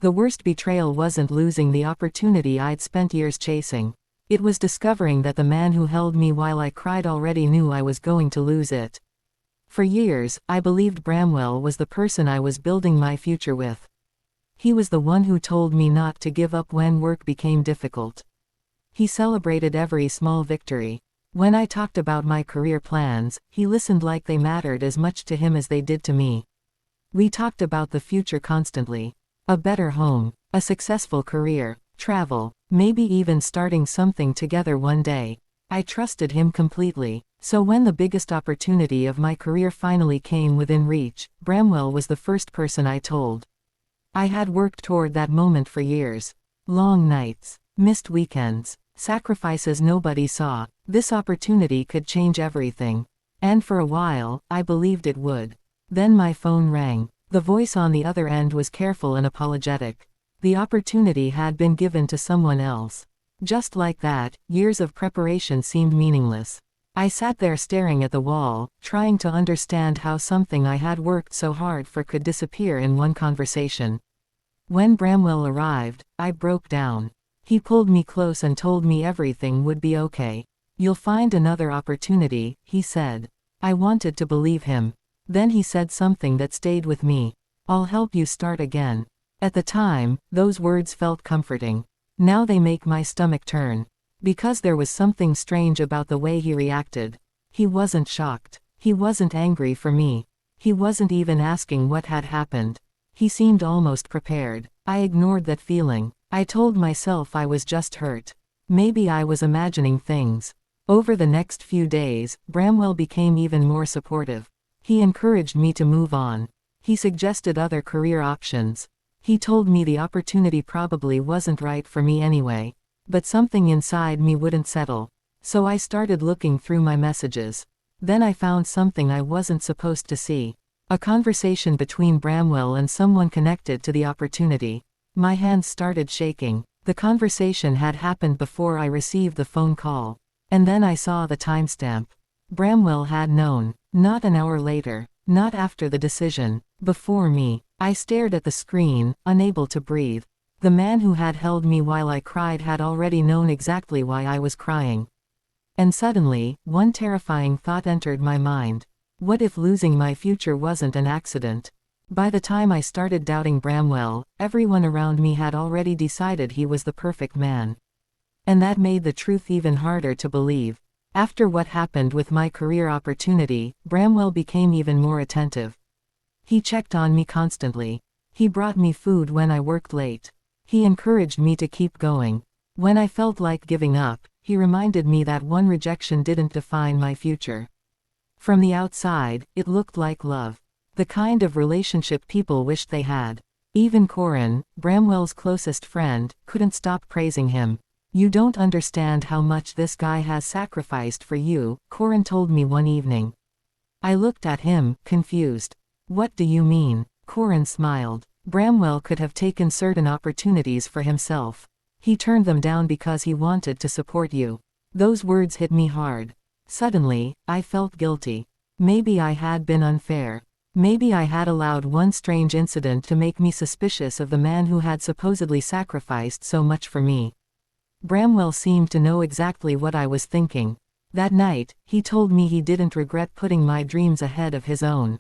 The worst betrayal wasn't losing the opportunity I'd spent years chasing. It was discovering that the man who held me while I cried already knew I was going to lose it. For years, I believed Bramwell was the person I was building my future with. He was the one who told me not to give up when work became difficult. He celebrated every small victory. When I talked about my career plans, he listened like they mattered as much to him as they did to me. We talked about the future constantly. A better home, a successful career, travel, maybe even starting something together one day. I trusted him completely. So when the biggest opportunity of my career finally came within reach, Bramwell was the first person I told. I had worked toward that moment for years. Long nights, missed weekends, sacrifices nobody saw. This opportunity could change everything. And for a while, I believed it would. Then my phone rang. The voice on the other end was careful and apologetic. The opportunity had been given to someone else. Just like that, years of preparation seemed meaningless. I sat there staring at the wall, trying to understand how something I had worked so hard for could disappear in one conversation. When Bramwell arrived, I broke down. He pulled me close and told me everything would be okay. "You'll find another opportunity," he said. I wanted to believe him. Then he said something that stayed with me. "I'll help you start again." At the time, those words felt comforting. Now they make my stomach turn. Because there was something strange about the way he reacted. He wasn't shocked. He wasn't angry for me. He wasn't even asking what had happened. He seemed almost prepared. I ignored that feeling. I told myself I was just hurt. Maybe I was imagining things. Over the next few days, Bramwell became even more supportive. He encouraged me to move on. He suggested other career options. He told me the opportunity probably wasn't right for me anyway. But something inside me wouldn't settle. So I started looking through my messages. Then I found something I wasn't supposed to see. A conversation between Bramwell and someone connected to the opportunity. My hands started shaking. The conversation had happened before I received the phone call. And then I saw the timestamp. Bramwell had known. Not an hour later. Not after the decision. Before me. I stared at the screen, unable to breathe. The man who had held me while I cried had already known exactly why I was crying. And suddenly, one terrifying thought entered my mind. What if losing my future wasn't an accident? By the time I started doubting Bramwell, everyone around me had already decided he was the perfect man. And that made the truth even harder to believe. After what happened with my career opportunity, Bramwell became even more attentive. He checked on me constantly. He brought me food when I worked late. He encouraged me to keep going. When I felt like giving up, he reminded me that one rejection didn't define my future. From the outside, it looked like love. The kind of relationship people wished they had. Even Corin, Bramwell's closest friend, couldn't stop praising him. "You don't understand how much this guy has sacrificed for you," Corin told me one evening. I looked at him, confused. "What do you mean?" Corin smiled. "Bramwell could have taken certain opportunities for himself. He turned them down because he wanted to support you." Those words hit me hard. Suddenly, I felt guilty. Maybe I had been unfair. Maybe I had allowed one strange incident to make me suspicious of the man who had supposedly sacrificed so much for me. Bramwell seemed to know exactly what I was thinking. That night, he told me he didn't regret putting my dreams ahead of his own.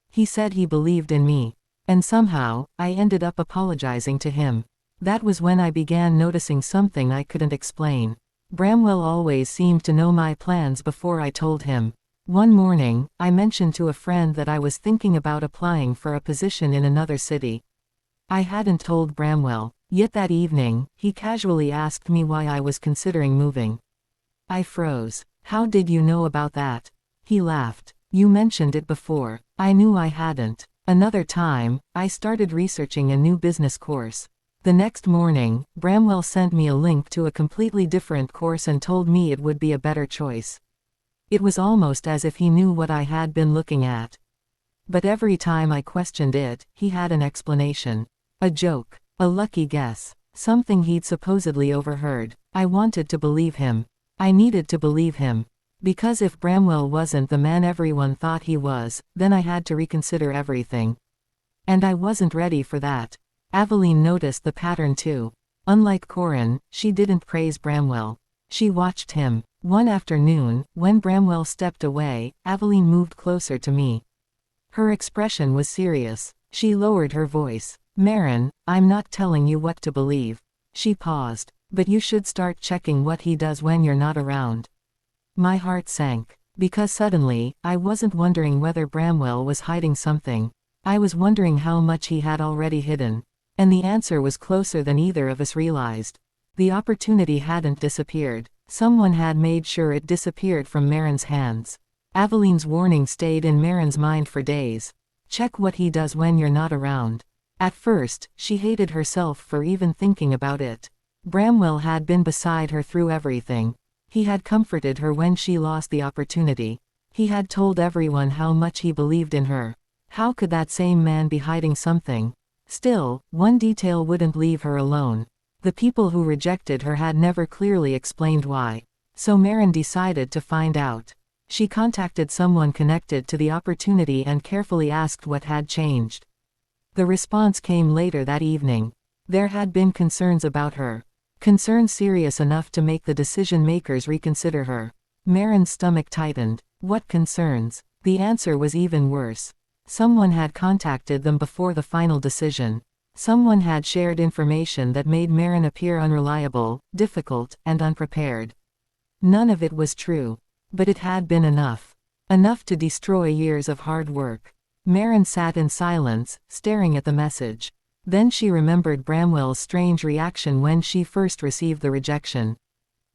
He said he believed in me. And somehow, I ended up apologizing to him. That was when I began noticing something I couldn't explain. Bramwell always seemed to know my plans before I told him. One morning, I mentioned to a friend that I was thinking about applying for a position in another city. I hadn't told Bramwell. Yet that evening, he casually asked me why I was considering moving. I froze. "How did you know about that?" He laughed. "You mentioned it before." I knew I hadn't. Another time, I started researching a new business course. The next morning, Bramwell sent me a link to a completely different course and told me it would be a better choice. It was almost as if he knew what I had been looking at. But every time I questioned it, he had an explanation. A joke. A lucky guess. Something he'd supposedly overheard. I wanted to believe him. I needed to believe him. Because if Bramwell wasn't the man everyone thought he was, then I had to reconsider everything. And I wasn't ready for that. Aveline noticed the pattern too. Unlike Corin, she didn't praise Bramwell. She watched him. One afternoon, when Bramwell stepped away, Aveline moved closer to me. Her expression was serious. She lowered her voice. Maren, I'm not telling you what to believe. She paused. But you should start checking what he does when you're not around. My heart sank. Because suddenly, I wasn't wondering whether Bramwell was hiding something. I was wondering how much he had already hidden. And the answer was closer than either of us realized. The opportunity hadn't disappeared. Someone had made sure it disappeared from Maren's hands. Aveline's warning stayed in Maren's mind for days. Check what he does when you're not around. At first, she hated herself for even thinking about it. Bramwell had been beside her through everything. He had comforted her when she lost the opportunity. He had told everyone how much he believed in her. How could that same man be hiding something? Still, one detail wouldn't leave her alone. The people who rejected her had never clearly explained why. So Maren decided to find out. She contacted someone connected to the opportunity and carefully asked what had changed. The response came later that evening. There had been concerns about her. Concerns serious enough to make the decision-makers reconsider her. Maren's stomach tightened. What concerns? The answer was even worse. Someone had contacted them before the final decision. Someone had shared information that made Maren appear unreliable, difficult, and unprepared. None of it was true. But it had been enough. Enough to destroy years of hard work. Maren sat in silence, staring at the message. Then she remembered Bramwell's strange reaction when she first received the rejection.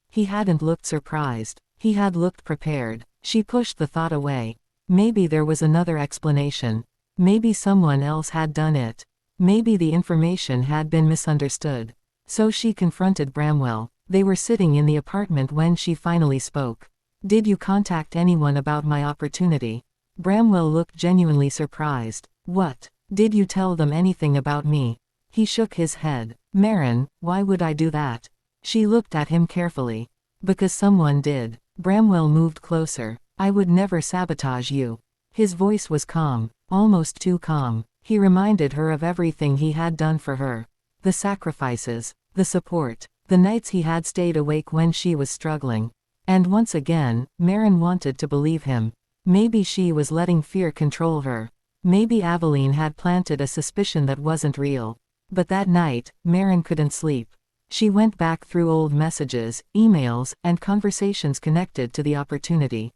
He hadn't looked surprised. He had looked prepared. She pushed the thought away. Maybe there was another explanation. Maybe someone else had done it. Maybe the information had been misunderstood. So she confronted Bramwell. They were sitting in the apartment when she finally spoke. Did you contact anyone about my opportunity? Bramwell looked genuinely surprised. What? Did you tell them anything about me? He shook his head. Maren, why would I do that? She looked at him carefully. Because someone did. Bramwell moved closer. I would never sabotage you. His voice was calm, almost too calm. He reminded her of everything he had done for her. The sacrifices, the support, the nights he had stayed awake when she was struggling. And once again, Maren wanted to believe him. Maybe she was letting fear control her. Maybe Aveline had planted a suspicion that wasn't real. But that night, Maren couldn't sleep. She went back through old messages, emails, and conversations connected to the opportunity.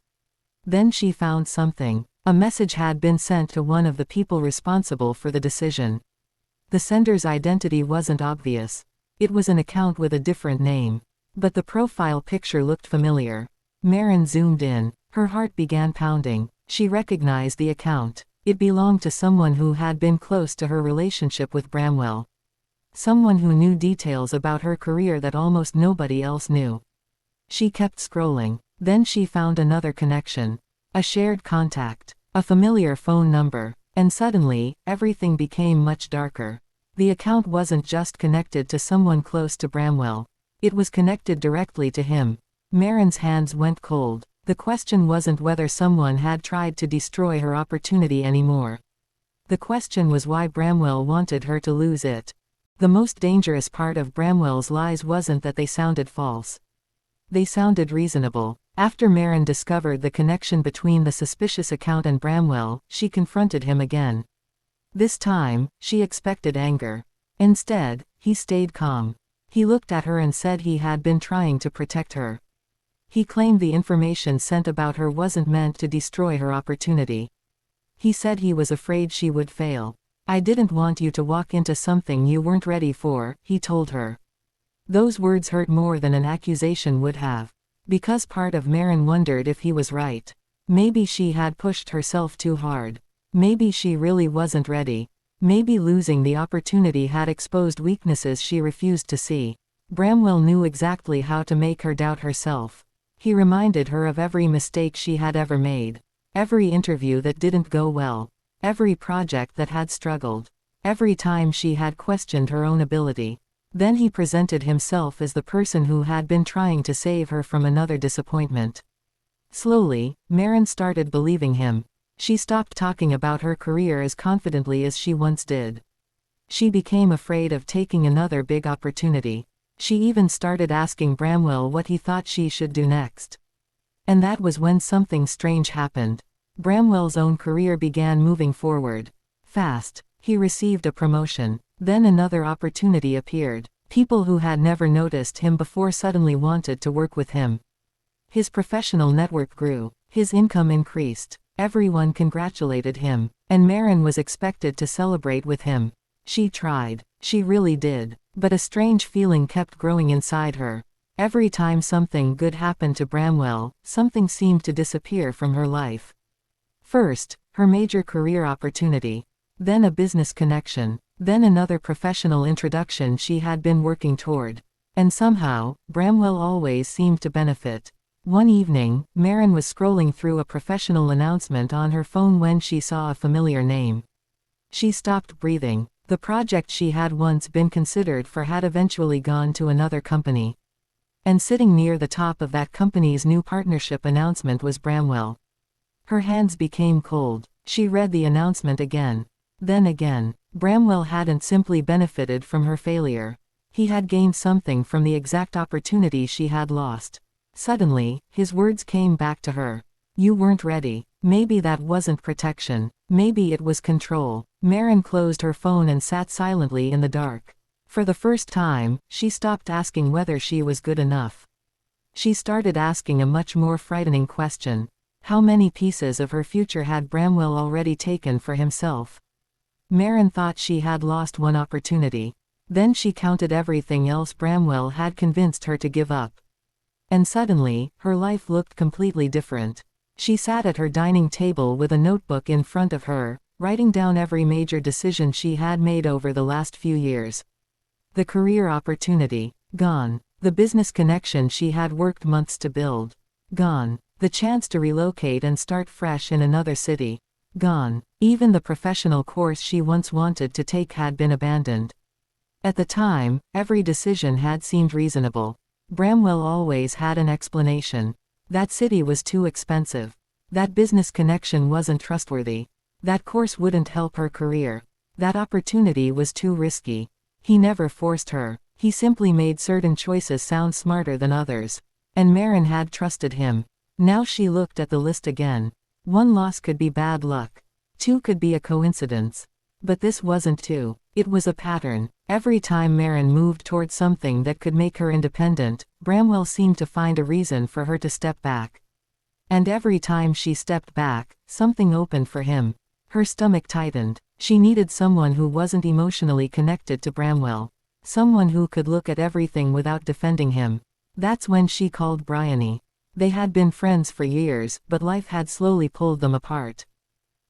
Then she found something. A message had been sent to one of the people responsible for the decision. The sender's identity wasn't obvious. It was an account with a different name. But the profile picture looked familiar. Maren zoomed in. Her heart began pounding. She recognized the account. It belonged to someone who had been close to her relationship with Bramwell. Someone who knew details about her career that almost nobody else knew. She kept scrolling. Then she found another connection. A shared contact. A familiar phone number. And suddenly, everything became much darker. The account wasn't just connected to someone close to Bramwell. It was connected directly to him. Maren's hands went cold. The question wasn't whether someone had tried to destroy her opportunity anymore. The question was why Bramwell wanted her to lose it. The most dangerous part of Bramwell's lies wasn't that they sounded false. They sounded reasonable. After Maren discovered the connection between the suspicious account and Bramwell, she confronted him again. This time, she expected anger. Instead, he stayed calm. He looked at her and said he had been trying to protect her. He claimed the information sent about her wasn't meant to destroy her opportunity. He said he was afraid she would fail. I didn't want you to walk into something you weren't ready for, he told her. Those words hurt more than an accusation would have. Because part of Maren wondered if he was right. Maybe she had pushed herself too hard. Maybe she really wasn't ready. Maybe losing the opportunity had exposed weaknesses she refused to see. Bramwell knew exactly how to make her doubt herself. He reminded her of every mistake she had ever made. Every interview that didn't go well. Every project that had struggled. Every time she had questioned her own ability. Then he presented himself as the person who had been trying to save her from another disappointment. Slowly, Maren started believing him. She stopped talking about her career as confidently as she once did. She became afraid of taking another big opportunity. She even started asking Bramwell what he thought she should do next. And that was when something strange happened. Bramwell's own career began moving forward. Fast. He received a promotion. Then another opportunity appeared. People who had never noticed him before suddenly wanted to work with him. His professional network grew. His income increased. Everyone congratulated him. And Maren was expected to celebrate with him. She tried. She really did. But a strange feeling kept growing inside her. Every time something good happened to Bramwell, something seemed to disappear from her life. First, her major career opportunity. Then a business connection. Then another professional introduction she had been working toward. And somehow, Bramwell always seemed to benefit. One evening, Maren was scrolling through a professional announcement on her phone when she saw a familiar name. She stopped breathing. The project she had once been considered for had eventually gone to another company. And sitting near the top of that company's new partnership announcement was Bramwell. Her hands became cold. She read the announcement again. Then again. Bramwell hadn't simply benefited from her failure. He had gained something from the exact opportunity she had lost. Suddenly, his words came back to her. You weren't ready. Maybe that wasn't protection. Maybe it was control. Maren closed her phone and sat silently in the dark. For the first time, she stopped asking whether she was good enough. She started asking a much more frightening question. How many pieces of her future had Bramwell already taken for himself? Maren thought she had lost one opportunity. Then she counted everything else Bramwell had convinced her to give up. And suddenly, her life looked completely different. She sat at her dining table with a notebook in front of her, writing down every major decision she had made over the last few years. The career opportunity, gone. The business connection she had worked months to build, gone. The chance to relocate and start fresh in another city, gone. Even the professional course she once wanted to take had been abandoned. At the time, every decision had seemed reasonable. Bramwell always had an explanation. That city was too expensive. That business connection wasn't trustworthy. That course wouldn't help her career. That opportunity was too risky. He never forced her. He simply made certain choices sound smarter than others. And Maren had trusted him. Now she looked at the list again. One loss could be bad luck. Two could be a coincidence. But this wasn't two. It was a pattern. Every time Maren moved toward something that could make her independent, Bramwell seemed to find a reason for her to step back. And every time she stepped back, something opened for him. Her stomach tightened. She needed someone who wasn't emotionally connected to Bramwell. Someone who could look at everything without defending him. That's when she called Bryony. They had been friends for years, but life had slowly pulled them apart.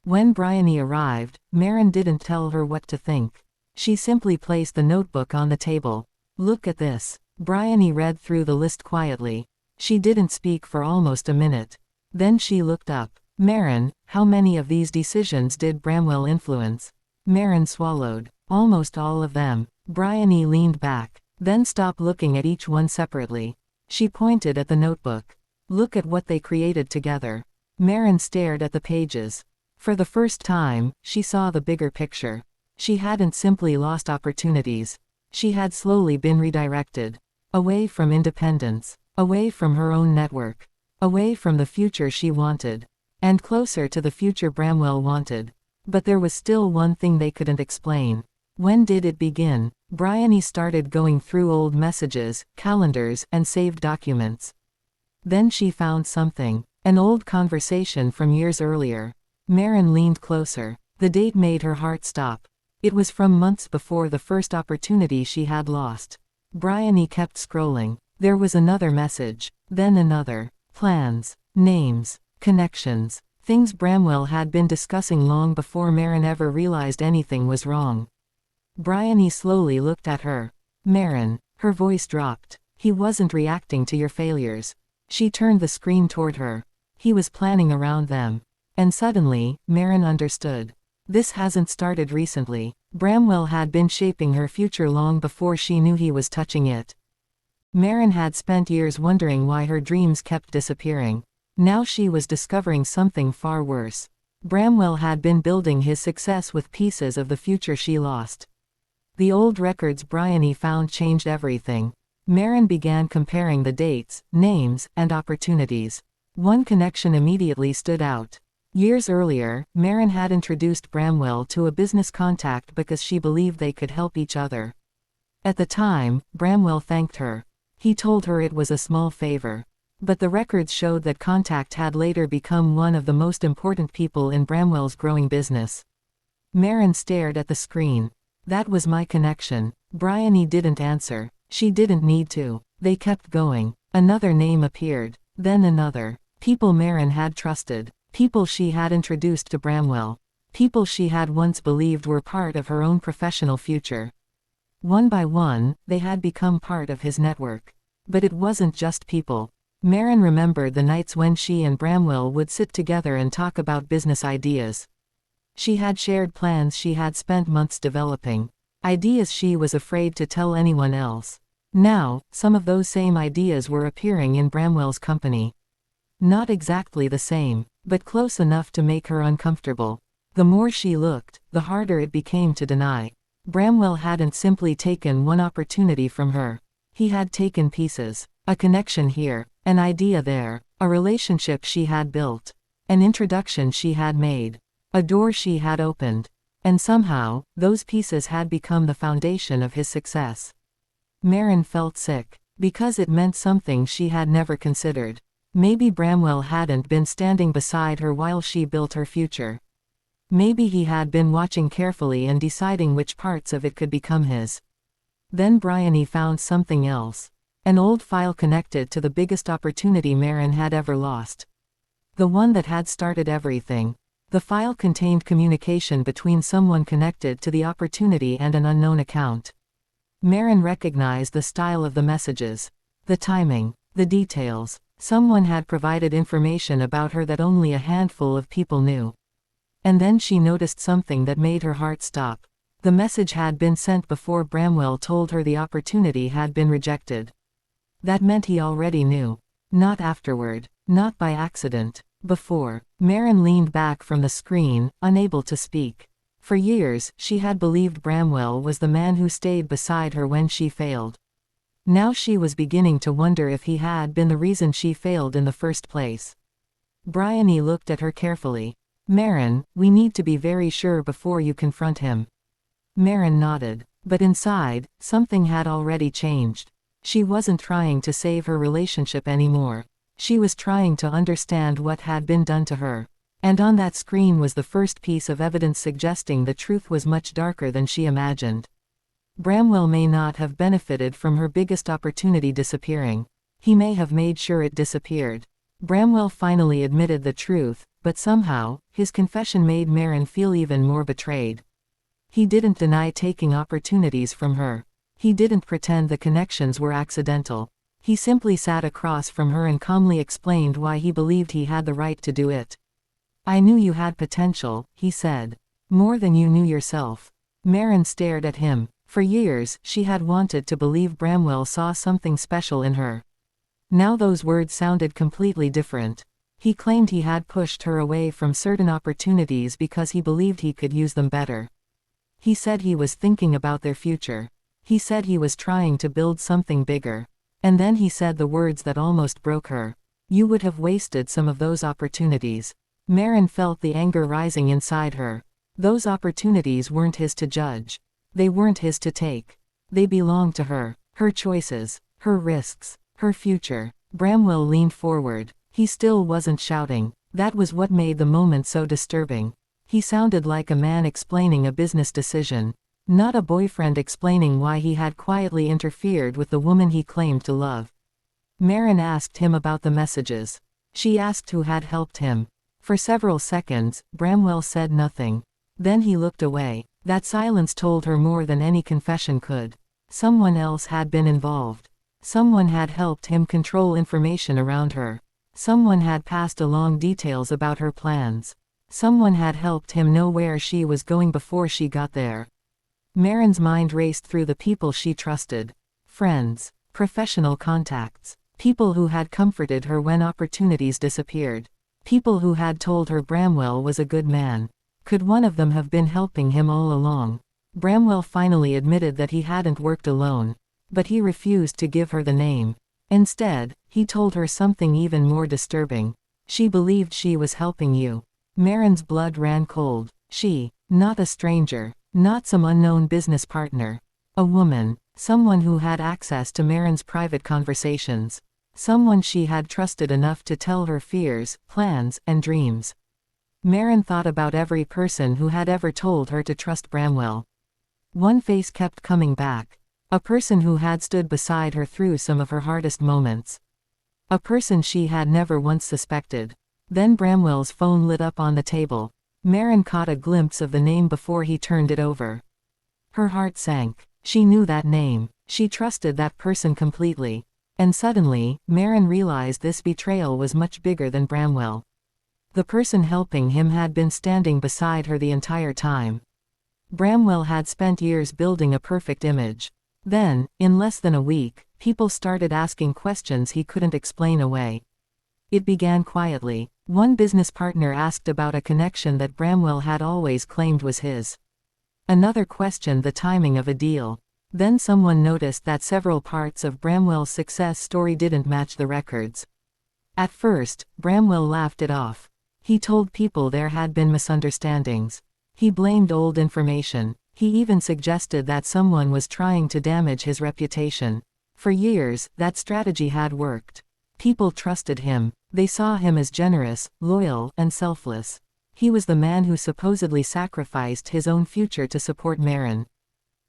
When Bryony arrived, Maren didn't tell her what to think. She simply placed the notebook on the table. Look at this. Bryony read through the list quietly. She didn't speak for almost a minute. Then she looked up. Maren, how many of these decisions did Bramwell influence? Maren swallowed. Almost all of them. Bryony leaned back, then stopped looking at each one separately. She pointed at the notebook. Look at what they created together. Maren stared at the pages. For the first time, she saw the bigger picture. She hadn't simply lost opportunities. She had slowly been redirected. Away from independence. Away from her own network. Away from the future she wanted. And closer to the future Bramwell wanted. But there was still one thing they couldn't explain. When did it begin? Bryony started going through old messages, calendars, and saved documents. Then she found something. An old conversation from years earlier. Maren leaned closer. The date made her heart stop. It was from months before the first opportunity she had lost. Bryony kept scrolling. There was another message. Then another. Plans. Names. Connections. Things Bramwell had been discussing long before Maren ever realized anything was wrong. Bryony slowly looked at her. Maren. Her voice dropped. He wasn't reacting to your failures. She turned the screen toward her. He was planning around them. And suddenly, Maren understood. This hasn't started recently. Bramwell had been shaping her future long before she knew he was touching it. Maren had spent years wondering why her dreams kept disappearing. Now she was discovering something far worse. Bramwell had been building his success with pieces of the future she lost. The old records Bryony found changed everything. Maren began comparing the dates, names, and opportunities. One connection immediately stood out. Years earlier, Maren had introduced Bramwell to a business contact because she believed they could help each other. At the time, Bramwell thanked her. He told her it was a small favor. But the records showed that contact had later become one of the most important people in Bramwell's growing business. Maren stared at the screen. That was my connection. Bryony didn't answer. She didn't need to. They kept going. Another name appeared. Then another. People Maren had trusted. People she had introduced to Bramwell. People she had once believed were part of her own professional future. One by one, they had become part of his network. But it wasn't just people. Maren remembered the nights when she and Bramwell would sit together and talk about business ideas. She had shared plans she had spent months developing. Ideas she was afraid to tell anyone else. Now, some of those same ideas were appearing in Bramwell's company. Not exactly the same, but close enough to make her uncomfortable. The more she looked, the harder it became to deny. Bramwell hadn't simply taken one opportunity from her. He had taken pieces. A connection here, an idea there, a relationship she had built, an introduction she had made, a door she had opened. And somehow, those pieces had become the foundation of his success. Maren felt sick, because it meant something she had never considered. Maybe Bramwell hadn't been standing beside her while she built her future. Maybe he had been watching carefully and deciding which parts of it could become his. Then Bryony found something else. An old file connected to the biggest opportunity Maren had ever lost. The one that had started everything. The file contained communication between someone connected to the opportunity and an unknown account. Maren recognized the style of the messages, the timing, the details. Someone had provided information about her that only a handful of people knew. And then she noticed something that made her heart stop. The message had been sent before Bramwell told her the opportunity had been rejected. That meant he already knew. Not afterward. Not by accident. Before. Maren leaned back from the screen, unable to speak. For years, she had believed Bramwell was the man who stayed beside her when she failed. Now she was beginning to wonder if he had been the reason she failed in the first place. Bryony looked at her carefully. Maren, we need to be very sure before you confront him. Maren nodded. But inside, something had already changed. She wasn't trying to save her relationship anymore. She was trying to understand what had been done to her. And on that screen was the first piece of evidence suggesting the truth was much darker than she imagined. Bramwell may not have benefited from her biggest opportunity disappearing. He may have made sure it disappeared. Bramwell finally admitted the truth, but somehow, his confession made Maren feel even more betrayed. He didn't deny taking opportunities from her. He didn't pretend the connections were accidental. He simply sat across from her and calmly explained why he believed he had the right to do it. I knew you had potential, he said. More than you knew yourself. Maren stared at him. For years, she had wanted to believe Bramwell saw something special in her. Now those words sounded completely different. He claimed he had pushed her away from certain opportunities because he believed he could use them better. He said he was thinking about their future. He said he was trying to build something bigger. And then he said the words that almost broke her. You would have wasted some of those opportunities. Maren felt the anger rising inside her. Those opportunities weren't his to judge. They weren't his to take. They belonged to her. Her choices. Her risks. Her future. Bramwell leaned forward. He still wasn't shouting. That was what made the moment so disturbing. He sounded like a man explaining a business decision. Not a boyfriend explaining why he had quietly interfered with the woman he claimed to love. Maren asked him about the messages. She asked who had helped him. For several seconds, Bramwell said nothing. Then he looked away. That silence told her more than any confession could. Someone else had been involved. Someone had helped him control information around her. Someone had passed along details about her plans. Someone had helped him know where she was going before she got there. Maren's mind raced through the people she trusted. Friends. Professional contacts. People who had comforted her when opportunities disappeared. People who had told her Bramwell was a good man. Could one of them have been helping him all along? Bramwell finally admitted that he hadn't worked alone. But he refused to give her the name. Instead, he told her something even more disturbing. She believed she was helping you. Maren's blood ran cold. She, not a stranger, not some unknown business partner. A woman, someone who had access to Maren's private conversations. Someone she had trusted enough to tell her fears, plans, and dreams. Maren thought about every person who had ever told her to trust Bramwell. One face kept coming back. A person who had stood beside her through some of her hardest moments. A person she had never once suspected. Then Bramwell's phone lit up on the table. Maren caught a glimpse of the name before he turned it over. Her heart sank. She knew that name. She trusted that person completely. And suddenly, Maren realized this betrayal was much bigger than Bramwell. The person helping him had been standing beside her the entire time. Bramwell had spent years building a perfect image. Then, in less than a week, people started asking questions he couldn't explain away. It began quietly. One business partner asked about a connection that Bramwell had always claimed was his. Another questioned the timing of a deal. Then someone noticed that several parts of Bramwell's success story didn't match the records. At first, Bramwell laughed it off. He told people there had been misunderstandings. He blamed old information. He even suggested that someone was trying to damage his reputation. For years, that strategy had worked. People trusted him. They saw him as generous, loyal, and selfless. He was the man who supposedly sacrificed his own future to support Maren.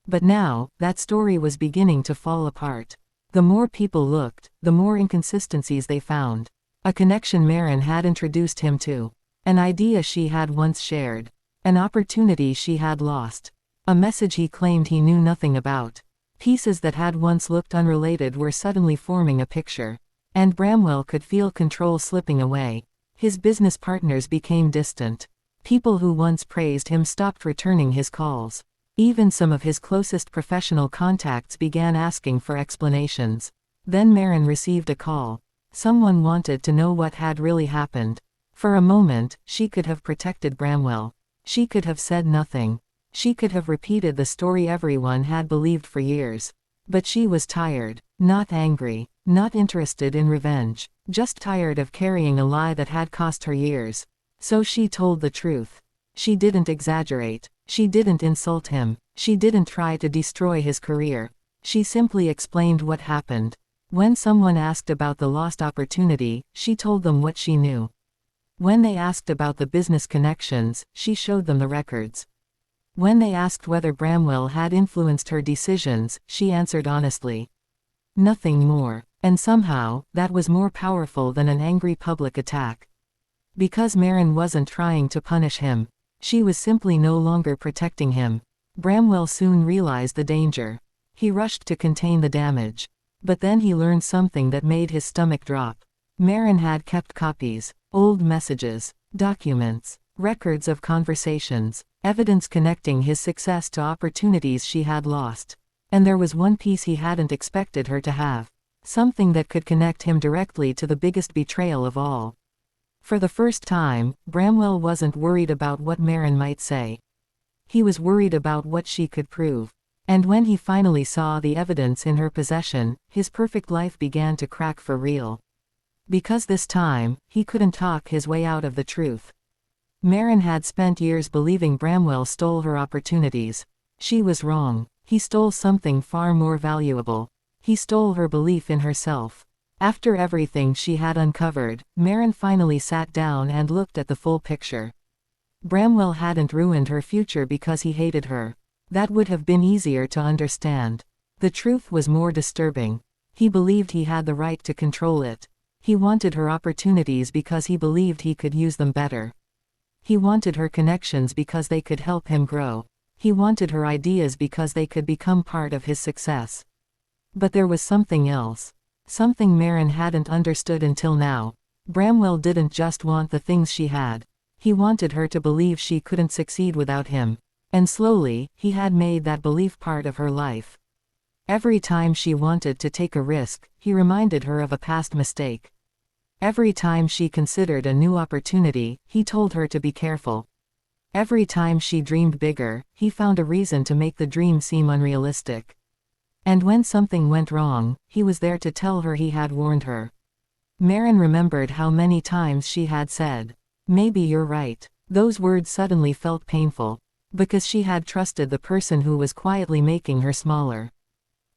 But now, that story was beginning to fall apart. The more people looked, the more inconsistencies they found. A connection Maren had introduced him to. An idea she had once shared. An opportunity she had lost. A message he claimed he knew nothing about. Pieces that had once looked unrelated were suddenly forming a picture. And Bramwell could feel control slipping away. His business partners became distant. People who once praised him stopped returning his calls. Even some of his closest professional contacts began asking for explanations. Then Maren received a call. Someone wanted to know what had really happened. For a moment, she could have protected Bramwell. She could have said nothing. She could have repeated the story everyone had believed for years. But she was tired. Not angry. Not interested in revenge. Just tired of carrying a lie that had cost her years. So she told the truth. She didn't exaggerate. She didn't insult him. She didn't try to destroy his career. She simply explained what happened. When someone asked about the lost opportunity, she told them what she knew. When they asked about the business connections, she showed them the records. When they asked whether Bramwell had influenced her decisions, she answered honestly. Nothing more. And somehow, that was more powerful than an angry public attack. Because Maren wasn't trying to punish him. She was simply no longer protecting him. Bramwell soon realized the danger. He rushed to contain the damage. But then he learned something that made his stomach drop. Maren had kept copies, old messages, documents, records of conversations, evidence connecting his success to opportunities she had lost. And there was one piece he hadn't expected her to have. Something that could connect him directly to the biggest betrayal of all. For the first time, Bramwell wasn't worried about what Maren might say. He was worried about what she could prove. And when he finally saw the evidence in her possession, his perfect life began to crack for real. Because this time, he couldn't talk his way out of the truth. Maren had spent years believing Bramwell stole her opportunities. She was wrong. He stole something far more valuable. He stole her belief in herself. After everything she had uncovered, Maren finally sat down and looked at the full picture. Bramwell hadn't ruined her future because he hated her. That would have been easier to understand. The truth was more disturbing. He believed he had the right to control it. He wanted her opportunities because he believed he could use them better. He wanted her connections because they could help him grow. He wanted her ideas because they could become part of his success. But there was something else. Something Maren hadn't understood until now. Bramwell didn't just want the things she had. He wanted her to believe she couldn't succeed without him. And slowly, he had made that belief part of her life. Every time she wanted to take a risk, he reminded her of a past mistake. Every time she considered a new opportunity, he told her to be careful. Every time she dreamed bigger, he found a reason to make the dream seem unrealistic. And when something went wrong, he was there to tell her he had warned her. Maren remembered how many times she had said, "Maybe you're right." Those words suddenly felt painful. Because she had trusted the person who was quietly making her smaller.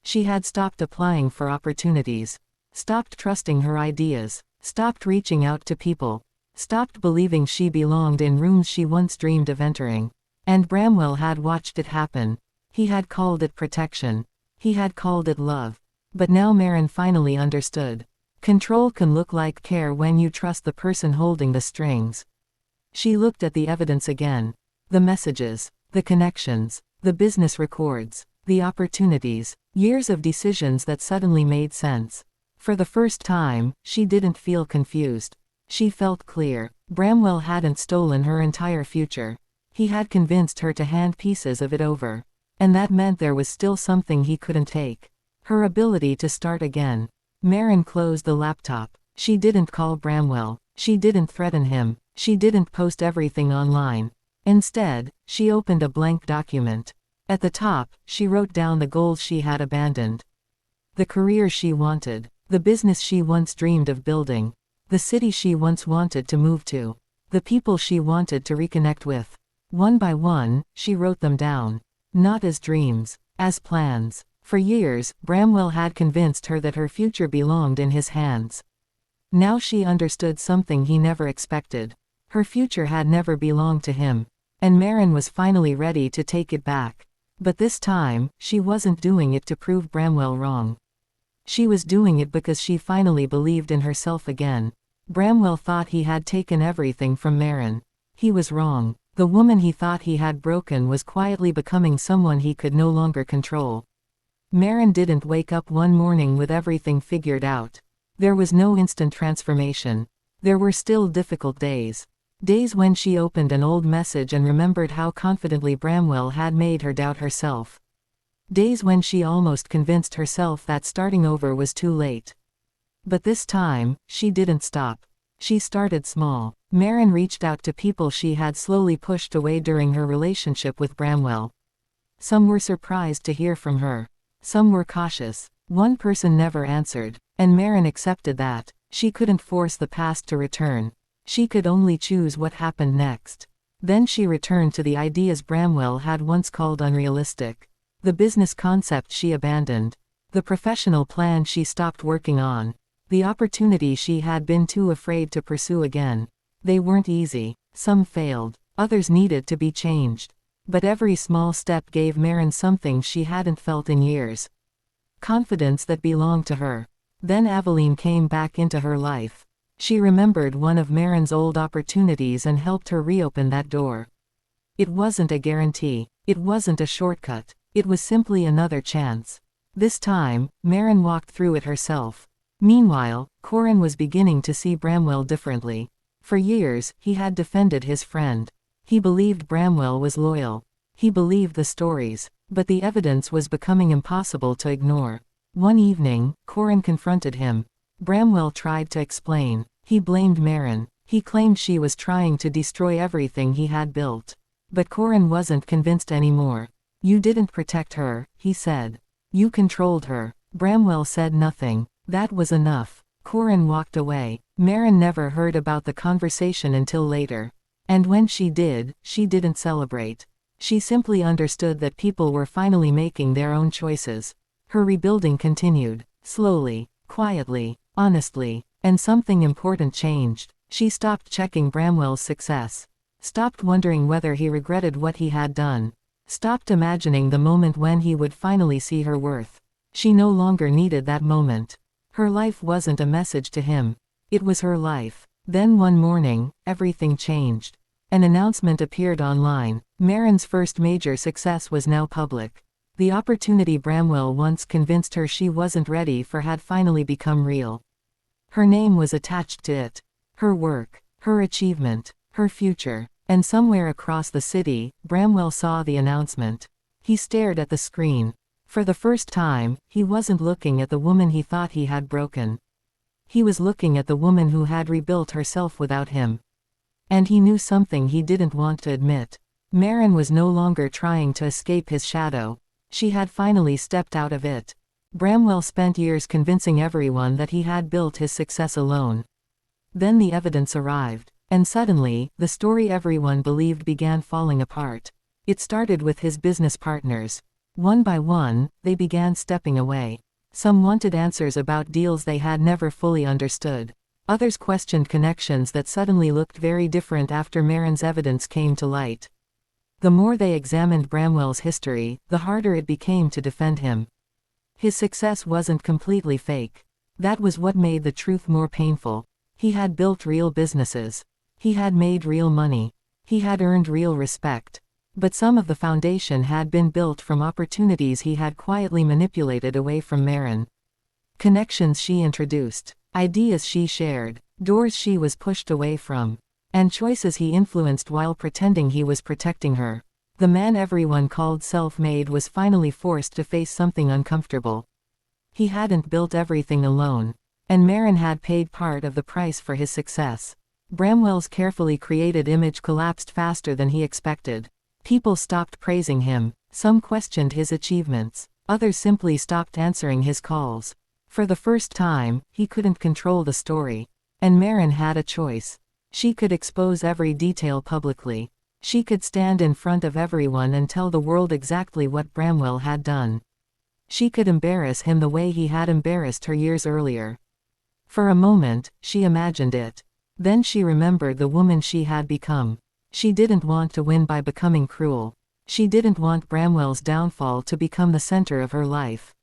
She had stopped applying for opportunities. Stopped trusting her ideas. Stopped reaching out to people. Stopped believing she belonged in rooms she once dreamed of entering. And Bramwell had watched it happen. He had called it protection. He had called it love. But now Maren finally understood. Control can look like care when you trust the person holding the strings. She looked at the evidence again. The messages, the connections, the business records, the opportunities, years of decisions that suddenly made sense. For the first time, she didn't feel confused. She felt clear. Bramwell hadn't stolen her entire future. He had convinced her to hand pieces of it over. And that meant there was still something he couldn't take. Her ability to start again. Maren closed the laptop. She didn't call Bramwell. She didn't threaten him. She didn't post everything online. Instead, she opened a blank document. At the top, she wrote down the goals she had abandoned. The career she wanted. The business she once dreamed of building. The city she once wanted to move to. The people she wanted to reconnect with. One by one, she wrote them down. Not as dreams, as plans. For years, Bramwell had convinced her that her future belonged in his hands. Now she understood something he never expected. Her future had never belonged to him. And Maren was finally ready to take it back. But this time, she wasn't doing it to prove Bramwell wrong. She was doing it because she finally believed in herself again. Bramwell thought he had taken everything from Maren. He was wrong. The woman he thought he had broken was quietly becoming someone he could no longer control. Maren didn't wake up one morning with everything figured out. There was no instant transformation. There were still difficult days. Days when she opened an old message and remembered how confidently Bramwell had made her doubt herself. Days when she almost convinced herself that starting over was too late. But this time, she didn't stop. She started small. Maren reached out to people she had slowly pushed away during her relationship with Bramwell. Some were surprised to hear from her. Some were cautious. One person never answered, and Maren accepted that. She couldn't force the past to return. She could only choose what happened next. Then she returned to the ideas Bramwell had once called unrealistic. The business concept she abandoned. The professional plan she stopped working on. The opportunity she had been too afraid to pursue again. They weren't easy. Some failed. Others needed to be changed. But every small step gave Maren something she hadn't felt in years. Confidence that belonged to her. Then Aveline came back into her life. She remembered one of Maren's old opportunities and helped her reopen that door. It wasn't a guarantee. It wasn't a shortcut. It was simply another chance. This time, Maren walked through it herself. Meanwhile, Corin was beginning to see Bramwell differently. For years, he had defended his friend. He believed Bramwell was loyal. He believed the stories. But the evidence was becoming impossible to ignore. One evening, Corin confronted him. Bramwell tried to explain. He blamed Maren. He claimed she was trying to destroy everything he had built. But Corin wasn't convinced anymore. "You didn't protect her," he said. "You controlled her." Bramwell said nothing. That was enough. Corin walked away. Maren never heard about the conversation until later. And when she did, she didn't celebrate. She simply understood that people were finally making their own choices. Her rebuilding continued. Slowly, quietly, honestly. And something important changed. She stopped checking Bramwell's success. Stopped wondering whether he regretted what he had done. Stopped imagining the moment when he would finally see her worth. She no longer needed that moment. Her life wasn't a message to him. It was her life. Then one morning, everything changed. An announcement appeared online. Maren's first major success was now public. The opportunity Bramwell once convinced her she wasn't ready for had finally become real. Her name was attached to it. Her work, her achievement, her future. And somewhere across the city, Bramwell saw the announcement. He stared at the screen. For the first time, he wasn't looking at the woman he thought he had broken. He was looking at the woman who had rebuilt herself without him. And he knew something he didn't want to admit. Maren was no longer trying to escape his shadow. She had finally stepped out of it. Bramwell spent years convincing everyone that he had built his success alone. Then the evidence arrived, and suddenly, the story everyone believed began falling apart. It started with his business partners. One by one, they began stepping away. Some wanted answers about deals they had never fully understood. Others questioned connections that suddenly looked very different after Maren's evidence came to light. The more they examined Bramwell's history, the harder it became to defend him. His success wasn't completely fake. That was what made the truth more painful. He had built real businesses. He had made real money. He had earned real respect. But some of the foundation had been built from opportunities he had quietly manipulated away from Maren. Connections she introduced, ideas she shared, doors she was pushed away from, and choices he influenced while pretending he was protecting her. The man everyone called self-made was finally forced to face something uncomfortable. He hadn't built everything alone, and Maren had paid part of the price for his success. Bramwell's carefully created image collapsed faster than he expected. People stopped praising him, some questioned his achievements, others simply stopped answering his calls. For the first time, he couldn't control the story. And Maren had a choice. She could expose every detail publicly. She could stand in front of everyone and tell the world exactly what Bramwell had done. She could embarrass him the way he had embarrassed her years earlier. For a moment, she imagined it. Then she remembered the woman she had become. She didn't want to win by becoming cruel. She didn't want Bramwell's downfall to become the center of her life.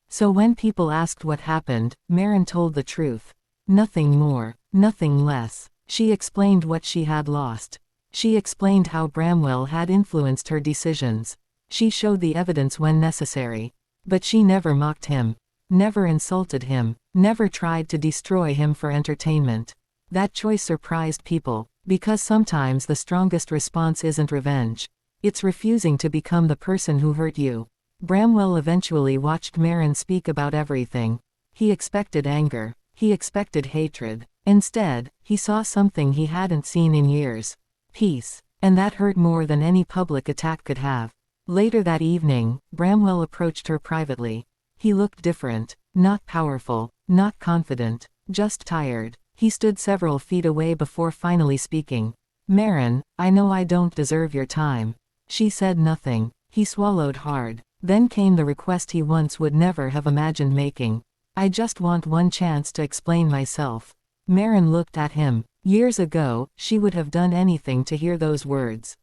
So when people asked what happened, Maren told the truth. Nothing more, nothing less. She explained what she had lost. She explained how Bramwell had influenced her decisions. She showed the evidence when necessary. But she never mocked him. Never insulted him. Never tried to destroy him for entertainment. That choice surprised people. Because sometimes the strongest response isn't revenge. It's refusing to become the person who hurt you. Bramwell eventually watched Maren speak about everything. He expected anger. He expected hatred. Instead, he saw something he hadn't seen in years. Peace. And that hurt more than any public attack could have. Later that evening, Bramwell approached her privately. He looked different. Not powerful. Not confident. Just tired. He stood several feet away before finally speaking. "Maren, I know I don't deserve your time." She said nothing. He swallowed hard. Then came the request he once would never have imagined making. "I just want one chance to explain myself." Maren looked at him. Years ago, she would have done anything to hear those words.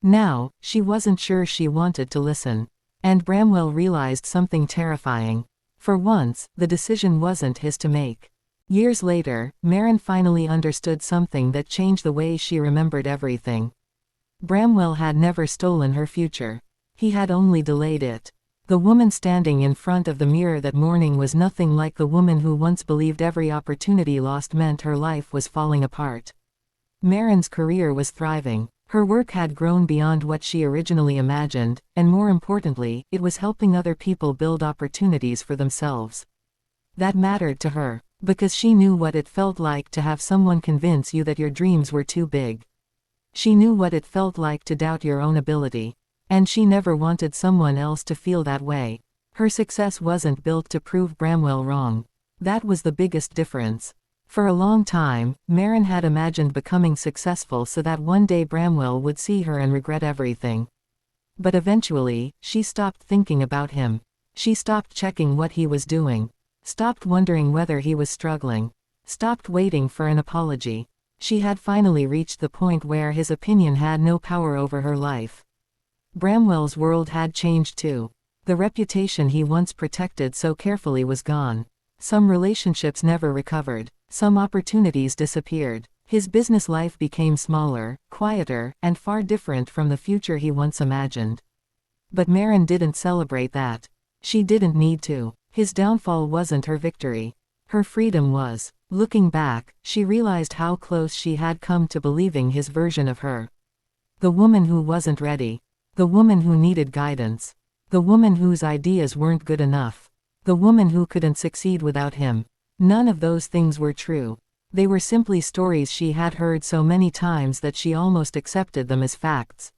Now, she wasn't sure she wanted to listen. And Bramwell realized something terrifying. For once, the decision wasn't his to make. Years later, Maren finally understood something that changed the way she remembered everything. Bramwell had never stolen her future. He had only delayed it. The woman standing in front of the mirror that morning was nothing like the woman who once believed every opportunity lost meant her life was falling apart. Maren's career was thriving. Her work had grown beyond what she originally imagined, and more importantly, it was helping other people build opportunities for themselves. That mattered to her. Because she knew what it felt like to have someone convince you that your dreams were too big. She knew what it felt like to doubt your own ability. And she never wanted someone else to feel that way. Her success wasn't built to prove Bramwell wrong. That was the biggest difference. For a long time, Maren had imagined becoming successful so that one day Bramwell would see her and regret everything. But eventually, she stopped thinking about him. She stopped checking what he was doing. Stopped wondering whether he was struggling. Stopped waiting for an apology. She had finally reached the point where his opinion had no power over her life. Bramwell's world had changed too. The reputation he once protected so carefully was gone. Some relationships never recovered. Some opportunities disappeared. His business life became smaller, quieter, and far different from the future he once imagined. But Maren didn't celebrate that. She didn't need to. His downfall wasn't her victory. Her freedom was. Looking back, she realized how close she had come to believing his version of her. The woman who wasn't ready. The woman who needed guidance. The woman whose ideas weren't good enough. The woman who couldn't succeed without him. None of those things were true. They were simply stories she had heard so many times that she almost accepted them as facts.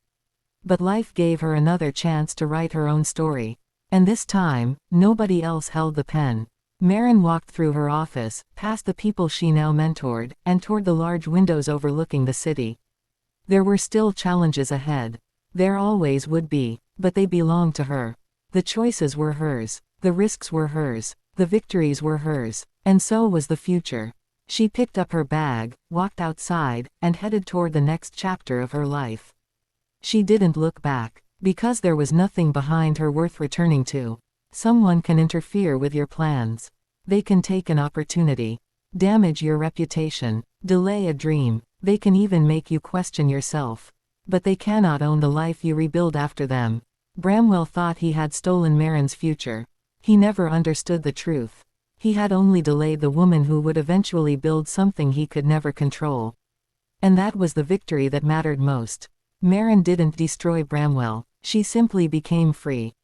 But life gave her another chance to write her own story. And this time, nobody else held the pen. Maren walked through her office, past the people she now mentored, and toward the large windows overlooking the city. There were still challenges ahead. There always would be, but they belonged to her. The choices were hers. The risks were hers. The victories were hers. And so was the future. She picked up her bag, walked outside, and headed toward the next chapter of her life. She didn't look back, because there was nothing behind her worth returning to. Someone can interfere with your plans. They can take an opportunity, damage your reputation, delay a dream. They can even make you question yourself. But they cannot own the life you rebuild after them. Bramwell thought he had stolen Maren's future. He never understood the truth. He had only delayed the woman who would eventually build something he could never control. And that was the victory that mattered most. Maren didn't destroy Bramwell. She simply became free.